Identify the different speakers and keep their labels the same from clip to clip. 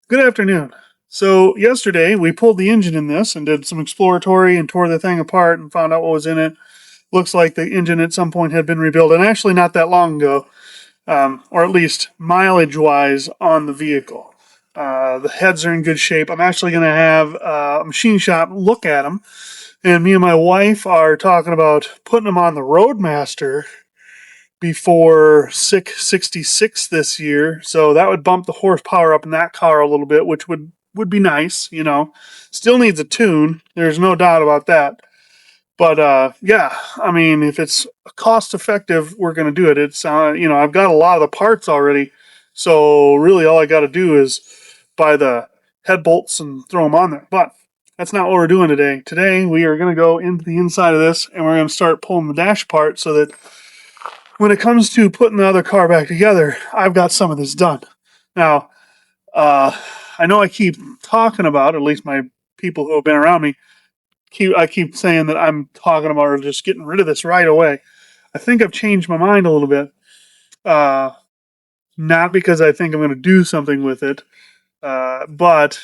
Speaker 1: Good afternoon. So yesterday we pulled the engine in this and did some exploratory and tore the thing apart and found out what was in it. Looks like the engine at some point had been rebuilt, and actually not that long ago, or at least mileage-wise on the vehicle. The heads are in good shape. I'm actually going to have a machine shop look at them, and me and my wife are talking about putting them on the Roadmaster before 666 this year, so that would bump the horsepower up in that car a little bit, which would be nice. Still needs a tune. There's no doubt about that. But yeah, I mean, if it's cost effective, we're going to do it. It's I've got a lot of the parts already, so really all I got to do is buy the head bolts and throw them on there. But that's not what we're doing today. Today we are going to go into the inside of this and we're going to start pulling the dash apart so that when it comes to putting the other car back together, I've got some of this done. Now, I know I keep talking about, at least my people who have been around me, I keep saying that I'm talking about or just getting rid of this right away. I think I've changed my mind a little bit. Uh, Not because I think I'm going to do something with it, but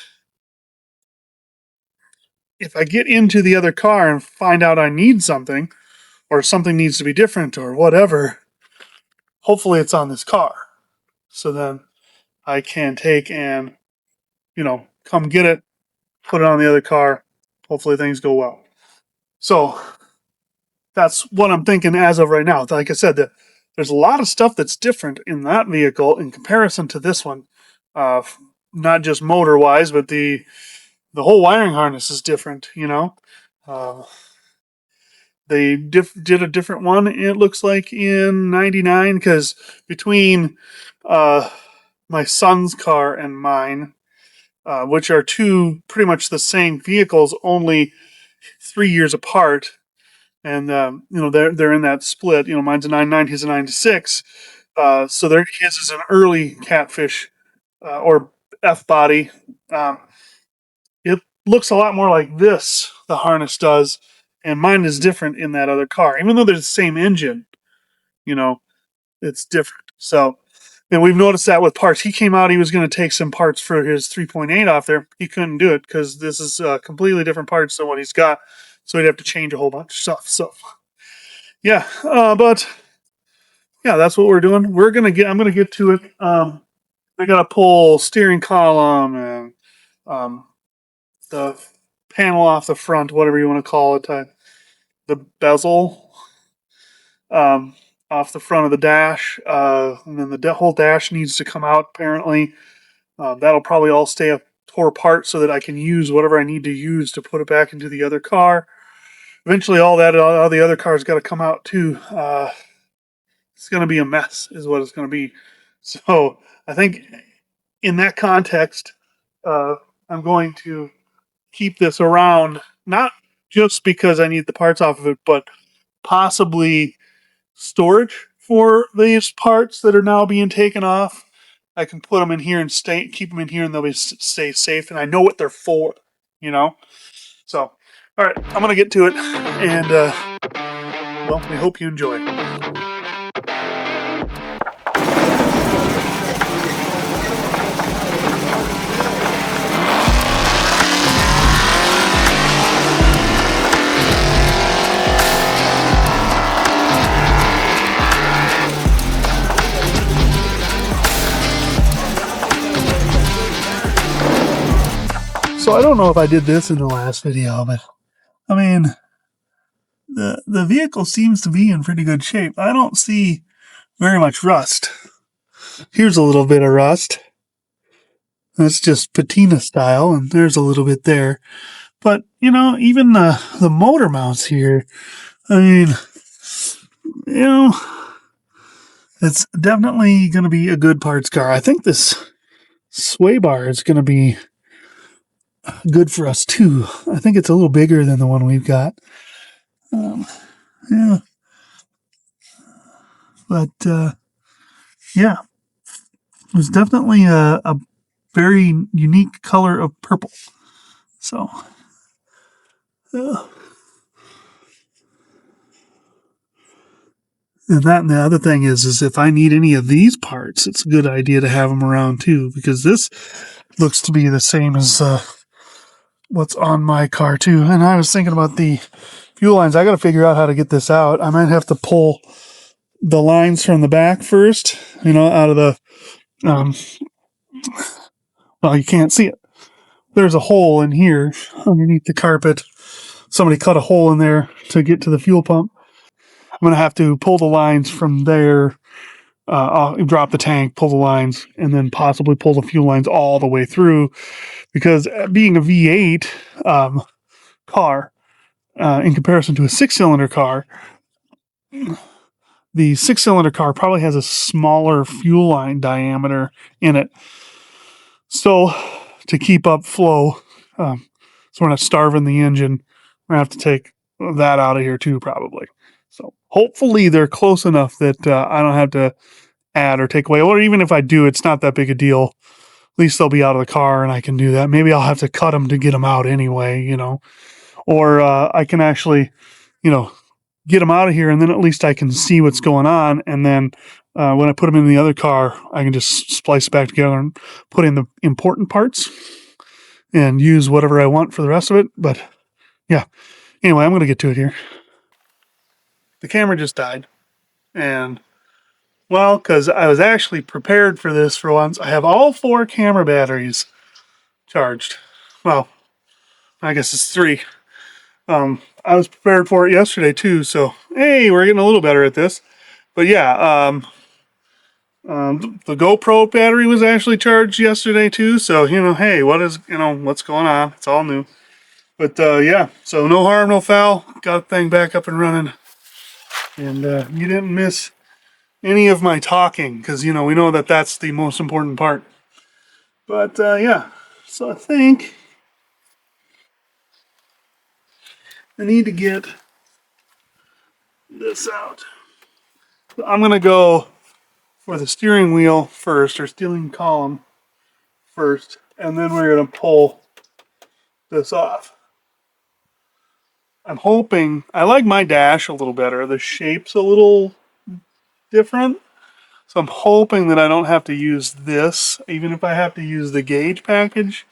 Speaker 1: if I get into the other car and find out I need something, or something needs to be different, or whatever, hopefully it's on this car. So then I can take and come get it, put it on the other car. Hopefully things go well. So that's what I'm thinking as of right now. Like I said, there's a lot of stuff that's different in that vehicle in comparison to this one. Uh, Not just motor wise, but the whole wiring harness is different. Uh, they did a different one. It looks like in '99 because between uh, my son's car and mine, which are two pretty much the same vehicles, only 3 years apart. And they're in that split. Mine's a '99, his a '96. So his is an early catfish or F body. Um, it looks a lot more like this. The harness does, and mine is different in that other car. Even though they're the same engine, you know, it's different. So, and we've noticed that with parts. He came out, he was going to take some parts for his 3.8 off there. He couldn't do it because this is completely different parts than what he's got. So he'd have to change a whole bunch of stuff. So, yeah, but yeah, that's what we're doing. I'm gonna get to it. I gotta pull steering column and um, the panel off the front, whatever you want to call it, the bezel um, off the front of the dash, and then the whole dash needs to come out. Apparently, that'll probably all stay tore apart so that I can use whatever I need to use to put it back into the other car. Eventually, all the other cars got to come out too. It's going to be a mess, is what it's going to be. So I think in that context, uh, I'm going to keep this around, not just because I need the parts off of it, but possibly storage for these parts that are now being taken off. I can put them in here and keep them in here, and they'll stay safe. And I know what they're for, you know. So, all right, I'm gonna get to it, and well, we hope you enjoy. So I don't know if I did this in the last video, but I mean, the vehicle seems to be in pretty good shape. I don't see very much rust. Here's a little bit of rust. That's just patina style, and there's a little bit there. But even the motor mounts here, I mean, you know, it's definitely going to be a good parts car. I think this sway bar is going to be good for us too. I think it's a little bigger than the one we've got. Yeah, but yeah, it's definitely a very unique color of purple. So, uh, and the other thing is if I need any of these parts, it's a good idea to have them around too, because Looks to be the same as what's on my car too. And I was thinking about the fuel lines. I got to figure out how to get this out. I might have to pull the lines from the back first, out of the, um, well, you can't see it. There's a hole in here underneath the carpet. Somebody cut a hole in there to get to the fuel pump. I'm going to have to pull the lines from there, I'll drop the tank, pull the lines, and then possibly pull the fuel lines all the way through, because being a V8 car, in comparison to a six-cylinder car, the six-cylinder car probably has a smaller fuel line diameter in it. So to keep up flow, so we're not starving the engine, we're going to have to take that out of here too, probably. So hopefully they're close enough that I don't have to add or take away. Or even if I do, it's not that big a deal. At least they'll be out of the car and I can do that. Maybe I'll have to cut them to get them out anyway, Or I can actually, get them out of here, and then at least I can see what's going on. And then when I put them in the other car, I can just splice it back together and put in the important parts and use whatever I want for the rest of it. But yeah, anyway, I'm going to get to it here. The camera just died. And, well, because I was actually prepared for this for once, I have all 4 camera batteries charged. Well, I guess it's 3. I was prepared for it yesterday too, so hey, we're getting a little better at this. But yeah, the GoPro battery was actually charged yesterday too, so hey, what's going on? It's all new. But yeah, so no harm, no foul. Got the thing back up and running, and you didn't miss any of my talking, because we know that that's the most important part. But yeah, so I think I need to get this out. So I'm going to go for the steering wheel first, or steering column first, and then we're going to pull this off. I'm hoping, I like my dash a little better. The shape's a little different. So I'm hoping that I don't have to use this. Even if I have to use the gauge package,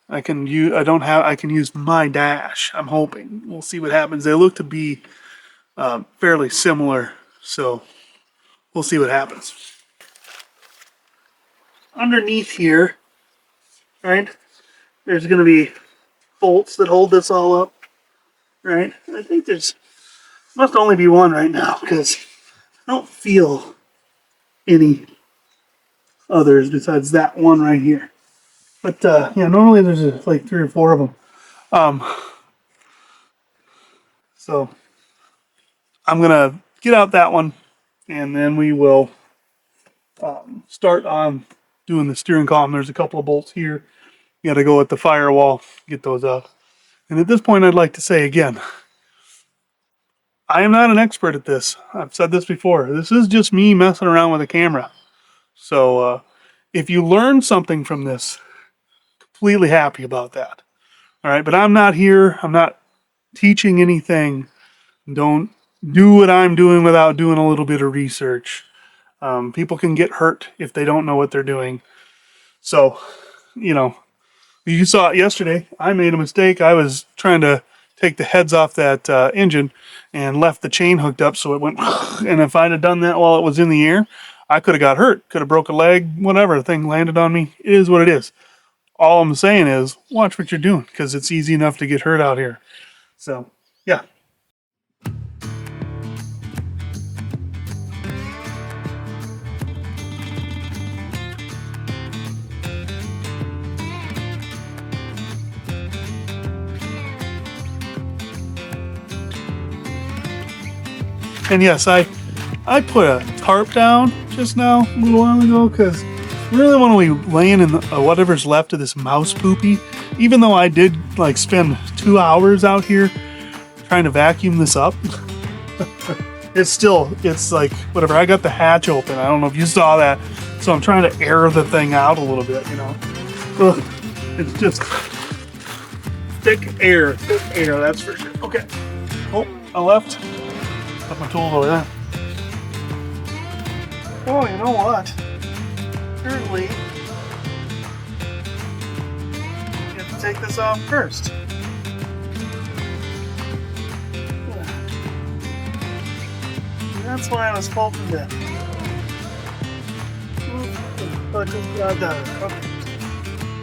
Speaker 1: I can use my dash. I'm hoping. We'll see what happens. They look to be fairly similar, so we'll see what happens. Underneath here, right, there's going to be bolts that hold this all up, right? I think must only be one right now, because I don't feel any others besides that one right here. But yeah, normally there's like 3 or 4 of them. So I'm gonna get out that one, and then we will start on doing the steering column. There's a couple of bolts here. You got to go at the firewall, get those out. And at this point, I'd like to say again, I am not an expert at this. I've said this before. This is just me messing around with a camera. So if you learn something from this, completely happy about that. All right, but I'm not here. I'm not teaching anything. Don't do what I'm doing without doing a little bit of research. People can get hurt if they don't know what they're doing. So, you saw it yesterday. I made a mistake. I was trying to take the heads off that engine and left the chain hooked up, so it went. And if I'd have done that while it was in the air, I could have got hurt. Could have broke a leg, whatever. The thing landed on me. It is what it is. All I'm saying is, watch what you're doing, because it's easy enough to get hurt out here. So, yeah. And yes, I put a tarp down just now, a little while ago, because I really want to be laying in whatever's left of this mouse poopy. Even though I did spend 2 hours out here trying to vacuum this up, it's like whatever. I got the hatch open. I don't know if you saw that, so I'm trying to air the thing out a little bit. Ugh, it's just thick air, that's for sure. Okay. Oh, I left. Put my tools over there. Oh, you know what? Apparently, to take this off first. That's why I was faulting that. I just got that. Okay.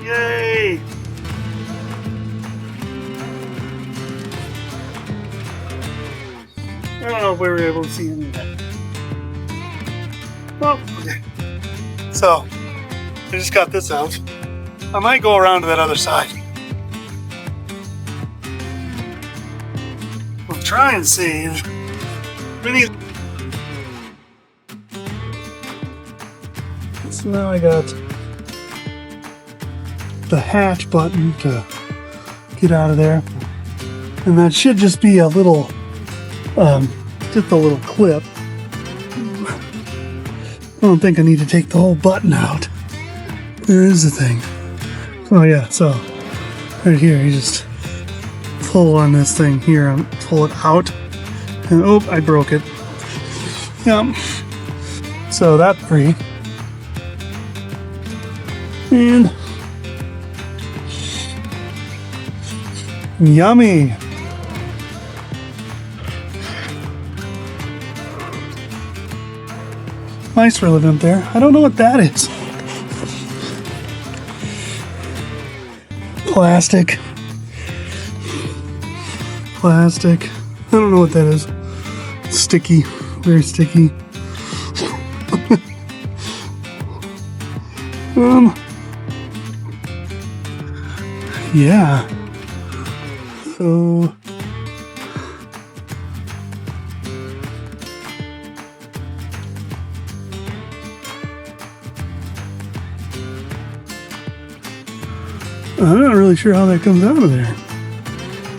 Speaker 1: Yay! I don't know if we were able to see any of that. Oh, okay. So, I just got this out. I might go around to that other side. We'll try and save. Really. So now I got the hatch button to get out of there. And that should just be a little, just a little clip. I don't think I need to take the whole button out. There is a thing. Oh yeah, so right here, you just pull on this thing here and pull it out. And oh, I broke it. Yep. So that's free. And yummy. Mice were living up there. I don't know what that is. Plastic. Plastic. I don't know what that is. Sticky. Very sticky. Yeah. So I'm not really sure how that comes out of there.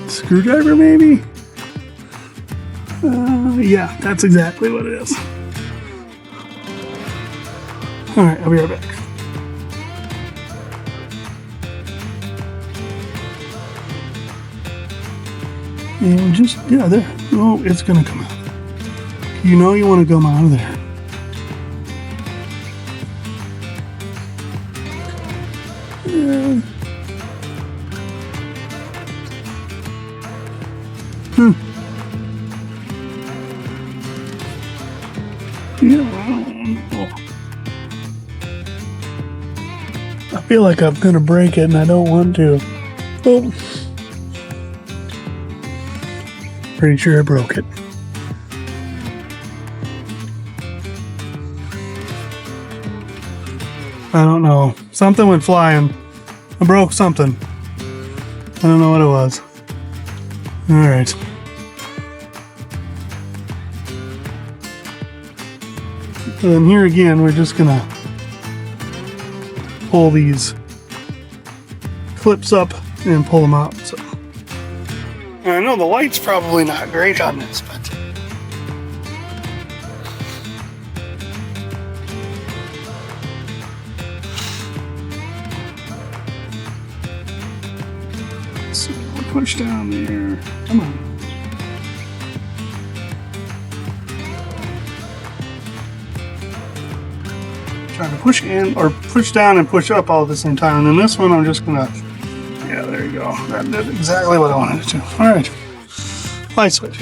Speaker 1: Screwdriver, maybe? Yeah, that's exactly what it is. Alright, I'll be right back. And just, yeah, there. Oh, it's gonna come out. You know you want to come out of there. I feel like I'm gonna break it and I don't want to. Oh. Pretty sure I broke it. I don't know. Something went flying. I broke something. I don't know what it was. Alright. And here again, we're just gonna pull these clips up and pull them out. So I know the light's probably not great on this, but so we'll push down there. Come on. Trying to push in or push down and push up all at the same time. And then this one I'm just gonna, yeah, there you go. That did exactly what I wanted it to. All right, light switch.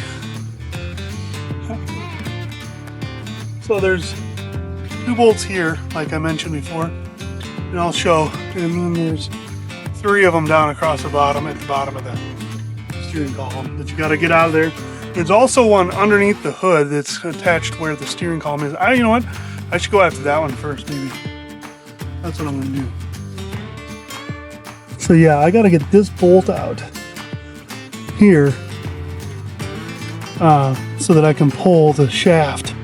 Speaker 1: So there's 2 bolts here, like I mentioned before, and I'll show. And then there's 3 of them down across the bottom at the bottom of the steering column that you got to get out of there. There's also one underneath the hood that's attached where the steering column is. You know what? I should go after that one first, maybe. That's what I'm gonna do. So yeah, I gotta get this bolt out here so that I can pull the shaft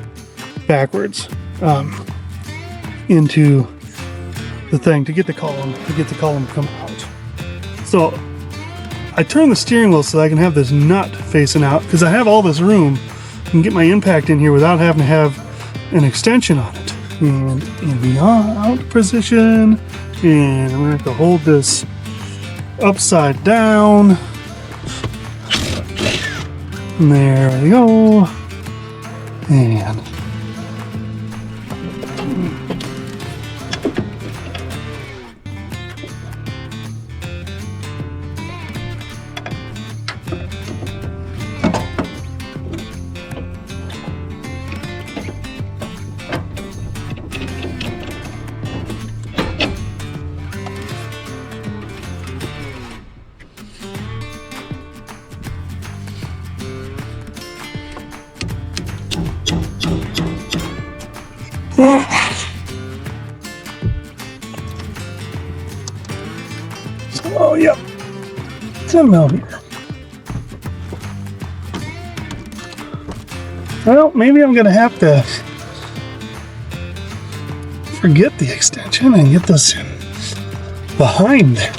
Speaker 1: backwards into the thing to get the column to come out. So I turn the steering wheel so I can have this nut facing out because I have all this room and get my impact in here without having to have an extension on it. And in the out position, and I'm gonna have to hold this upside down. And there we go. And Oh, yep. 10 millimeter. Well, maybe I'm gonna have to forget the extension and get this in behind there.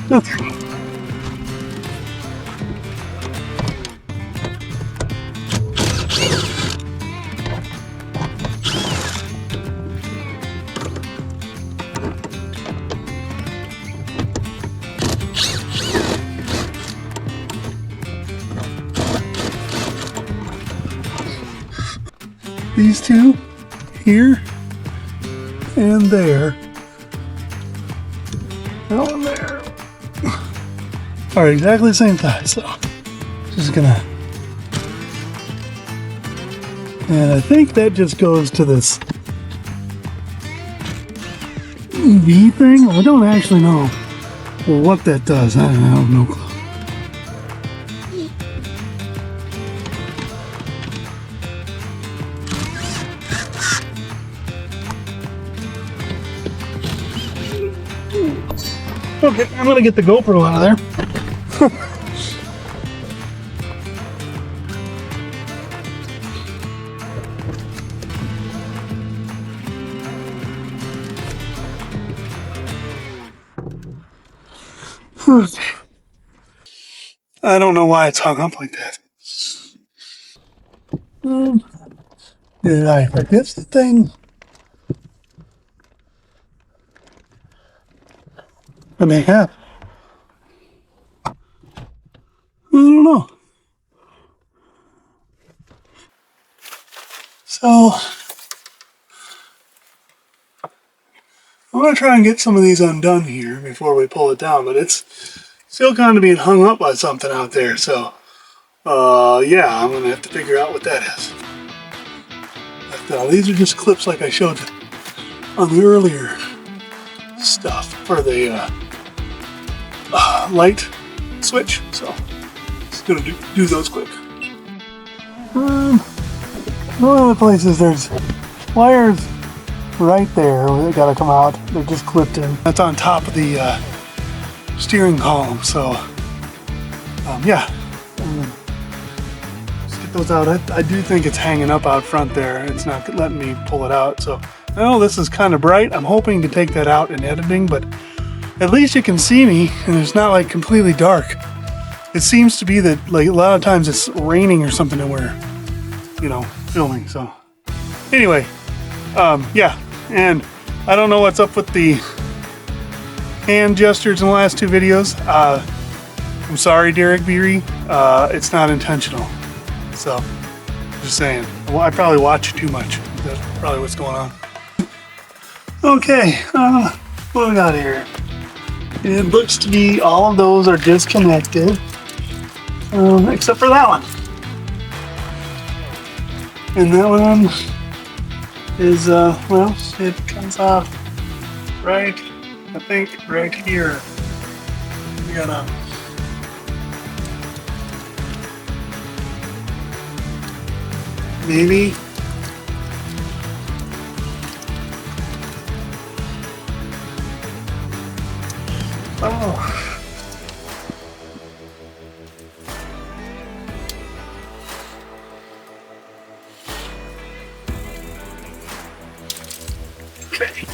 Speaker 1: Okay. These two, here and there, that one there, are exactly the same size, so just gonna, and I think that just goes to this EV thing. I don't actually know what that does. I have no clue. Okay, I'm gonna get the GoPro out of there. I don't know why it's hung up like that. Did I forget the thing? I may have. I don't know. So, I'm going to try and get some of these undone here before we pull it down, but it's still kind of being hung up by something out there, so, yeah, I'm going to have to figure out what that is. But, these are just clips like I showed on the earlier stuff for the light switch, so just going to do those quick. One of the places there's wires right there, they gotta come out, they're just clipped in. That's on top of the steering column, so yeah, let's get those out. I do think it's hanging up out front there, it's not letting me pull it out, so I know this is kind of bright. I'm hoping to take that out in editing, but at least you can see me and it's not like completely dark. It seems to be that like a lot of times it's raining or something and we're, you know, filming, so anyway, yeah, and I don't know what's up with the hand gestures in the last two videos. I'm sorry, Derek Beery, it's not intentional, so just saying. Well, I probably watch too much. That's probably what's going on. Okay, what do we got here? It looks to be all of those are disconnected, except for that one. And that one is, well, it comes off right, I think, right here. We gotta, maybe, oh. Okay.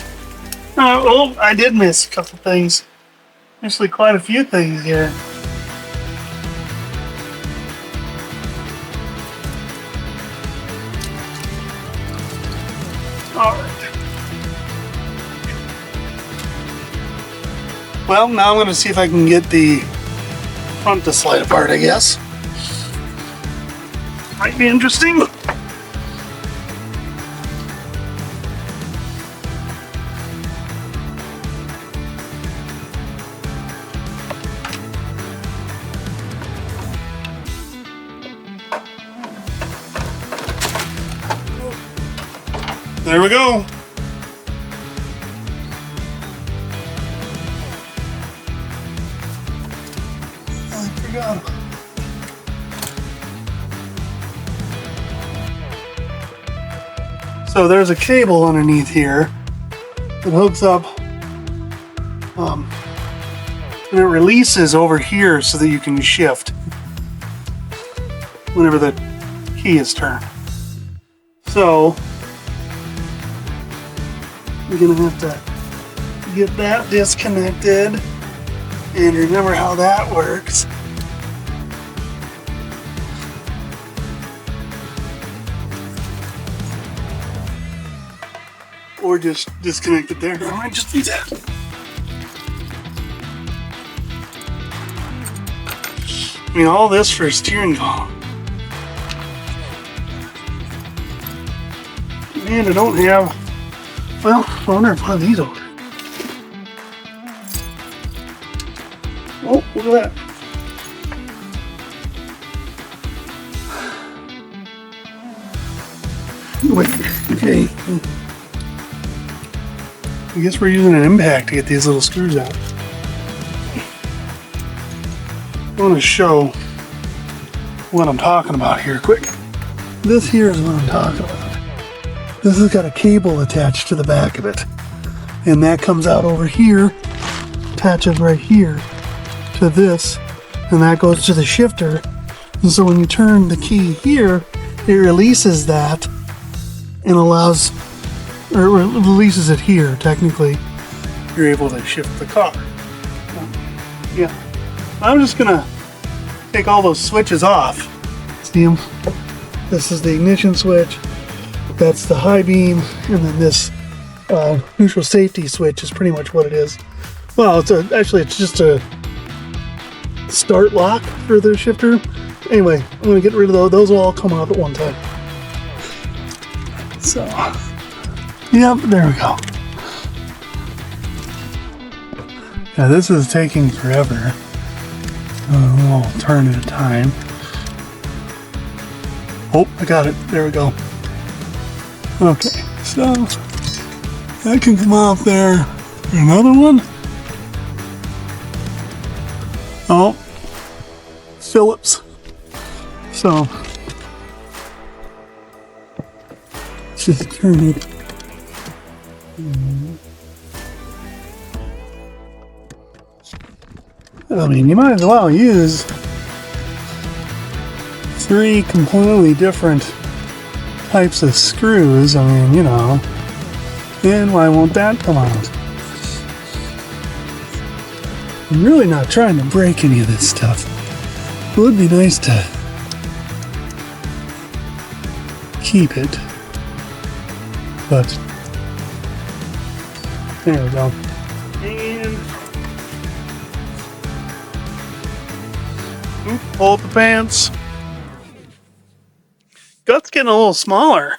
Speaker 1: Oh, I did miss a couple things. Actually, quite a few things here. All right. Well, now I'm going to see if I can get the front to slide apart, I guess. Might be interesting. There we go. I forgot. So there's a cable underneath here that hooks up, and it releases over here so that you can shift whenever the key is turned. So you're gonna have to get that disconnected and remember how that works. Or just disconnect it there. I might just do that. I mean, all this for a steering column. Man, I don't have. Well, I wonder if one of these over. Oh, look at that. Wait, okay. I guess we're using an impact to get these little screws out. I want to show what I'm talking about here quick. This here is what I'm talking about. This has got a cable attached to the back of it. And that comes out over here, attaches right here to this, and that goes to the shifter. And so when you turn the key here, it releases that and allows, or releases it here, technically. You're able to shift the car. Yeah. I'm just gonna take all those switches off. See them? This is the ignition switch. That's the high beam, and then this neutral safety switch is pretty much what it is. Well, it's just a start lock for the shifter. Anyway, I'm gonna get rid of those. Those will all come out at one time. So, yep, there we go. Yeah, this is taking forever. We'll turn at a time. Oh, I got it. There we go. Okay, so that can come off there. Another one. Oh, Phillips. So let's just turn it. I mean, you might as well use 3 completely different types of screws. I mean, you know, and why won't that come out? I'm really not trying to break any of this stuff. It would be nice to keep it, but there we go. And hold the pants. Gut's getting a little smaller.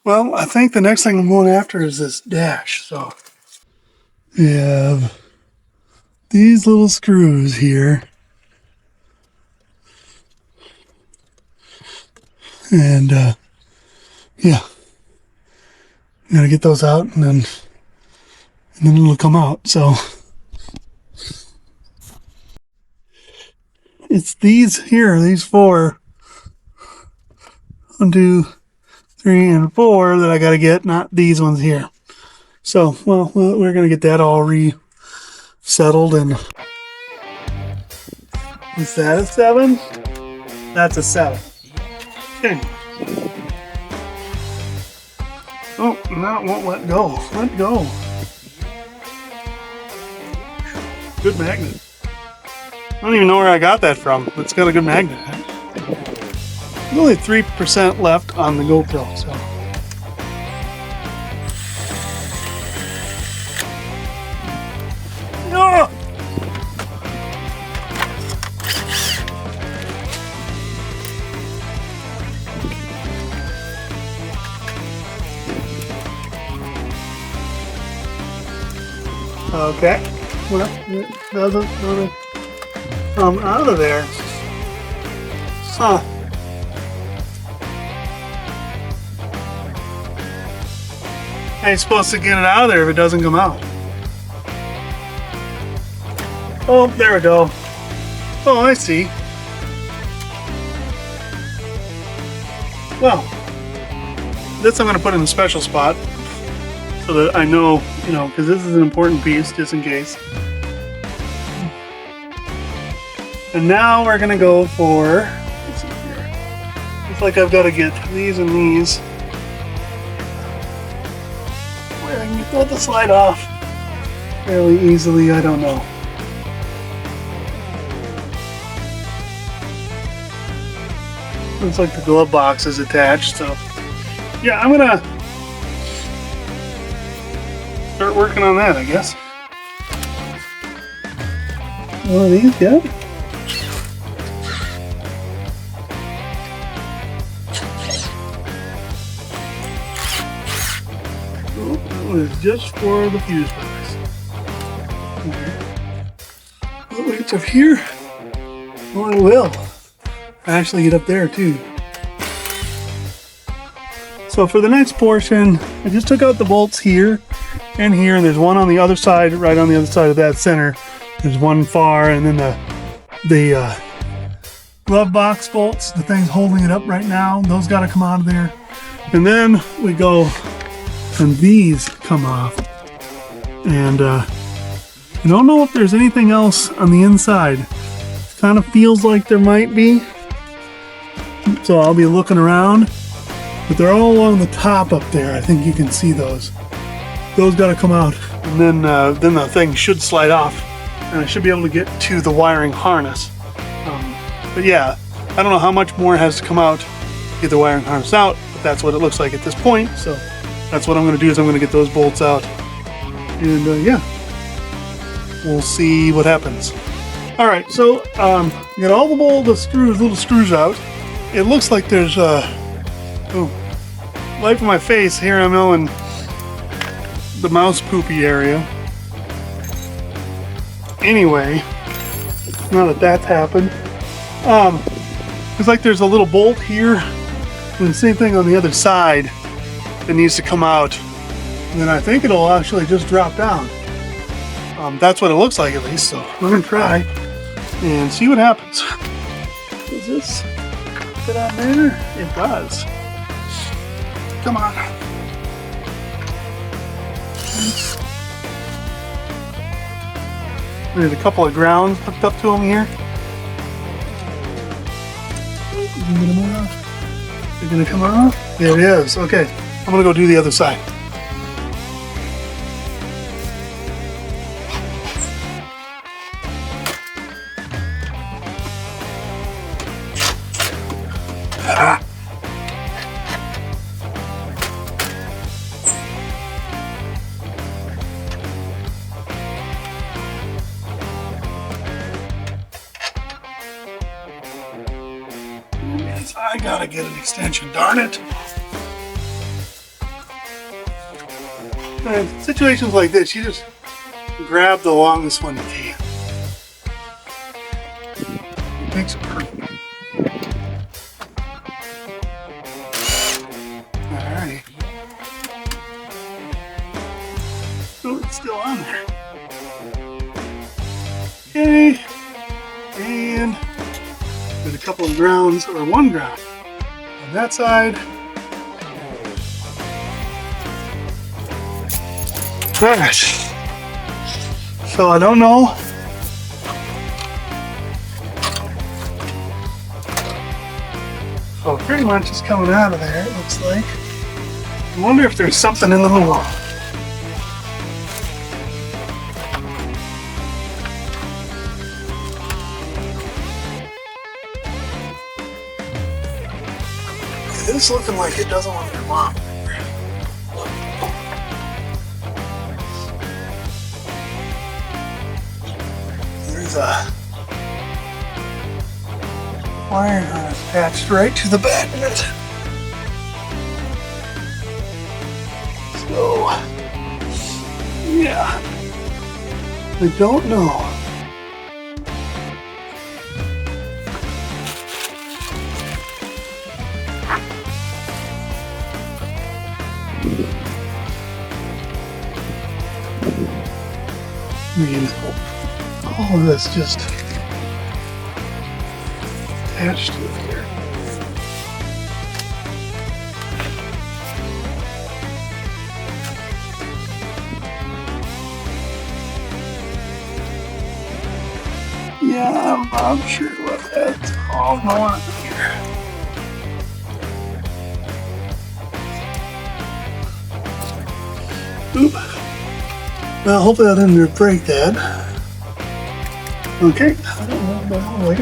Speaker 1: Well, I think the next thing I'm going after is this dash. So we have these little screws here. And yeah, I'm gonna get those out, and then it'll come out. So it's these here, these 4, 1, 2, 3, and 4 that I gotta get, not these ones here. So, well, we're gonna get that all resettled. And is that a 7? That's a 7. Okay. Oh, now it won't let go. Let go. Good magnet. I don't even know where I got that from. It's got a good magnet. There's only 3% left on the GoPro, so. No! Okay. Well, it doesn't really come out of there. Huh. How are you supposed to get it out of there if it doesn't come out? Oh, there we go. Oh, I see. Well, this I'm going to put in a special spot so that I know, you know, because this is an important piece just in case. And now we're going to go for, let's see here. Looks like I've got to get these and these. Where I can get the slide off fairly easily, I don't know. Looks like the glove box is attached, so yeah, I'm gonna start working on that, I guess. One of these, yeah. Oh, that was just for the fuse box. Okay. Oh, it's up here. Oh, it will. Actually get up there too. So for the next portion, I just took out the bolts here and here, and there's one on the other side, right on the other side of that center. There's one far, and then the glove box bolts, the thing's holding it up right now, those got to come out of there. And then we go, and these come off. And I don't know if there's anything else on the inside. It kind of feels like there might be. So I'll be looking around, but they're all along the top up there. I think you can see those. Those got to come out, and then the thing should slide off, and I should be able to get to the wiring harness. But yeah, I don't know how much more has to come out to get the wiring harness out, but that's what it looks like at this point. So that's what I'm going to do, is I'm going to get those bolts out, and yeah, we'll see what happens. All right, so get all the little screws out. It looks like there's light from my face. Here I'm in the mouse poopy area. Anyway, now that that's happened, it's like there's a little bolt here, and the same thing on the other side that needs to come out. And then I think it'll actually just drop down. That's what it looks like, at least. So I'm gonna try and see what happens. Does this fit on there? It does. Come on. There's a couple of grounds hooked up to them here. They're gonna come off? There it is. Okay, I'm gonna go do the other side. I gotta get an extension, darn it. In situations like this, you just grab the longest one you can. It makes it perfect. Alright. Oh, it's still on there. Okay. And there's a couple of grounds, or one ground on that side. Alright. So I don't know. So pretty much it's coming out of there, it looks like. I wonder if there's something in the wall. It's looking like it doesn't want to come off. There's a wire harness attached right to the back of it. So, yeah, I don't know. I mean, all of this just attached to it here. Yeah, I'm not sure what that's all going on here. Oop. Well, hopefully I didn't break that. Okay, I don't know about the way.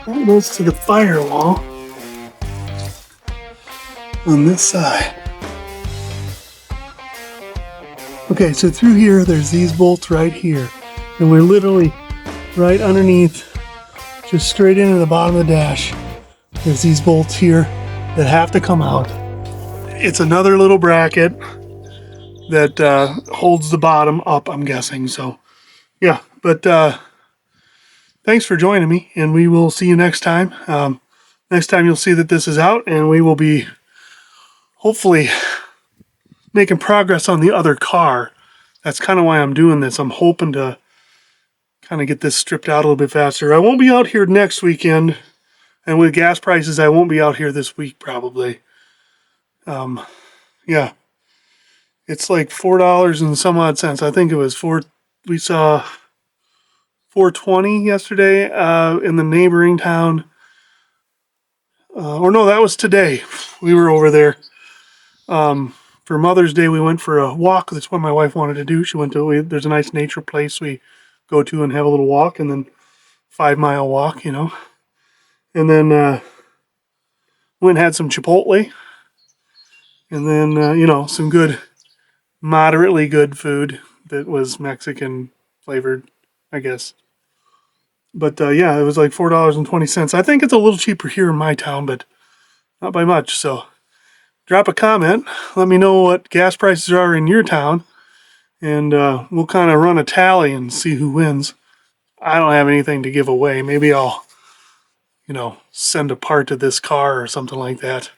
Speaker 1: That goes to the firewall on this side. Okay, so through here, there's these bolts right here. And we're literally right underneath, just straight into the bottom of the dash. There's these bolts here that have to come out. It's another little bracket that holds the bottom up, I'm guessing. So, yeah, but thanks for joining me, and we will see you next time. Next time you'll see that this is out, and we will be hopefully making progress on the other car. That's kind of why I'm doing this. I'm hoping to kind of get this stripped out a little bit faster. I won't be out here next weekend, and with gas prices, I won't be out here this week probably. Yeah, it's like $4 and some odd cents. I think it was four. We saw $4.20 yesterday in the neighboring town. Or no, that was today. We were over there. For Mother's Day, we went for a walk. That's what my wife wanted to do. She went to, there's a nice nature place we go to and have a little walk, and then 5-mile walk, you know. And then went and had some Chipotle. And then, you know, some good, moderately good food that was Mexican flavored, I guess. But yeah, it was like $4.20. I think it's a little cheaper here in my town, but not by much. So drop a comment. Let me know what gas prices are in your town, and we'll kind of run a tally and see who wins. I don't have anything to give away. Maybe I'll, you know, send a part to this car or something like that.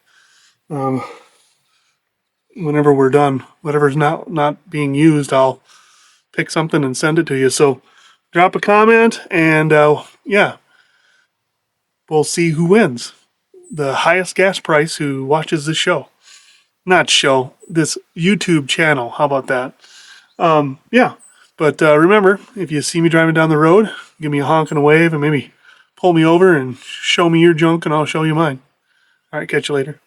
Speaker 1: Whenever we're done, whatever's not being used, I'll pick something and send it to you. So drop a comment, and yeah, we'll see who wins. The highest gas price who watches this show. Not show, this YouTube channel. How about that? Yeah. But remember, if you see me driving down the road, give me a honk and a wave, and maybe pull me over and show me your junk, and I'll show you mine. All right, catch you later.